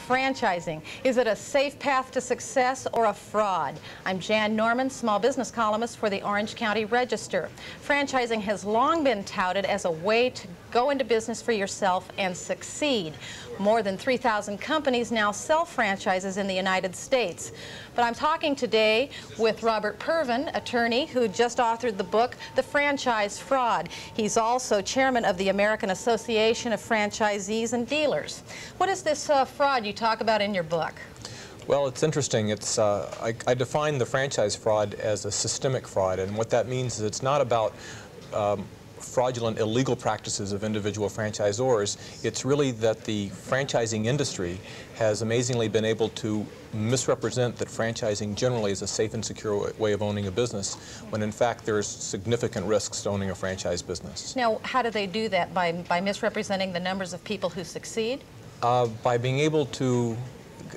Franchising. Is it a safe path to success or a fraud? I'm Jan Norman, small business columnist for the Orange County Register. Franchising has long been touted as a way to go into business for yourself and succeed. More than 3,000 companies now sell franchises in the United States. But I'm talking today with Robert Purvin, attorney who just authored the book, The Franchise Fraud. He's also chairman of the American Association of Franchisees and Dealers. What is this fraud you talk about in your book? Well, it's interesting. I define the franchise fraud as a systemic fraud, and what that means is it's not about fraudulent illegal practices of individual franchisors. It's really that the franchising industry has amazingly been able to misrepresent that franchising generally is a safe and secure way of owning a business, when in fact there's significant risks to owning a franchise business. Now, how do they do that? By misrepresenting the numbers of people who succeed? By being able to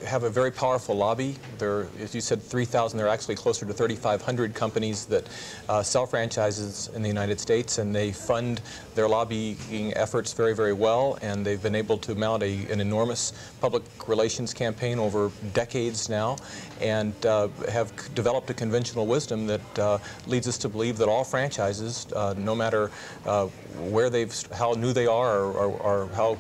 have a very powerful lobby. There, as you said, 3,000. There are actually closer to 3,500 companies that sell franchises in the United States, and they fund their lobbying efforts very, very well, and they've been able to mount an enormous public relations campaign over decades now, and have developed a conventional wisdom that leads us to believe that all franchises, no matter how new they are or how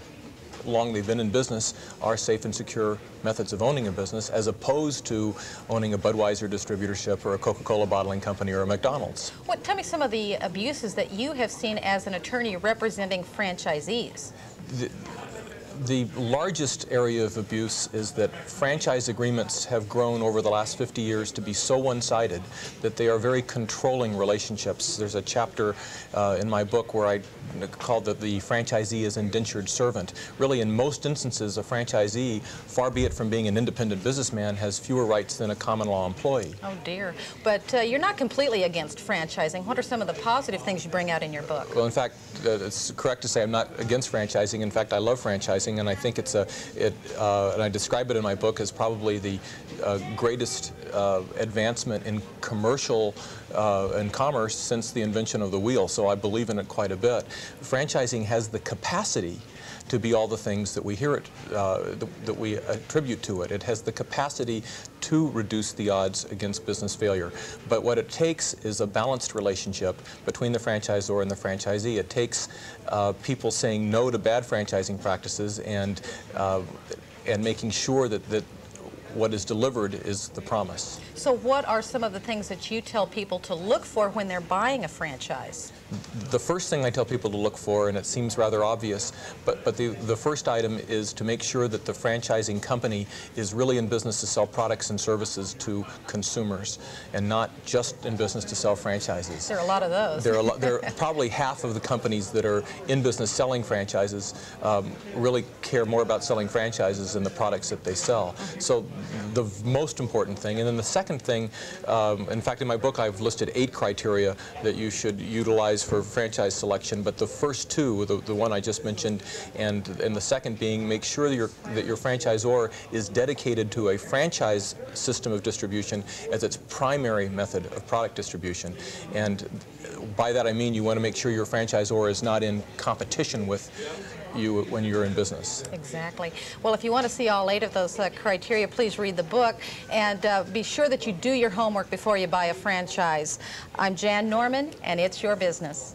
long they've been in business, are safe and secure methods of owning a business, as opposed to owning a Budweiser distributorship or a Coca-Cola bottling company or a McDonald's. Tell me some of the abuses that you have seen as an attorney representing franchisees. The largest area of abuse is that franchise agreements have grown over the last 50 years to be so one-sided that they are very controlling relationships. There's a chapter in my book where I called the franchisee as indentured servant. Really, in most instances, a franchisee, far be it from being an independent businessman, has fewer rights than a common law employee. Oh dear. But you're not completely against franchising. What are some of the positive things you bring out in your book? Well, in fact, it's correct to say I'm not against franchising. In fact, I love franchising. And I think and I describe it in my book as probably the greatest advancement in commercial and commerce since the invention of the wheel. So I believe in it quite a bit. Franchising has the capacity to be all the things that we hear it, that we attribute to it. It has the capacity to reduce the odds against business failure. But what it takes is a balanced relationship between the franchisor and the franchisee. It takes people saying no to bad franchising practices and making sure that what is delivered is the promise. So what are some of the things that you tell people to look for when they're buying a franchise? The first thing I tell people to look for, and it seems rather obvious, but the first item is to make sure that the franchising company is really in business to sell products and services to consumers, and not just in business to sell franchises. There are a lot of those. There are probably half of the companies that are in business selling franchises really care more about selling franchises than the products that they sell. So the most important thing, and then the second thing, in fact, in my book I've listed 8 criteria that you should utilize for franchise selection, but the first 2, the one I just mentioned, and the second being, make sure that your franchisor is dedicated to a franchise system of distribution as its primary method of product distribution. And by that I mean you want to make sure your franchisor is not in competition with you when you're in business. Exactly. Well, if you want to see all 8 of those criteria, please read the book, and be sure that you do your homework before you buy a franchise. I'm Jan Norman, and it's your business.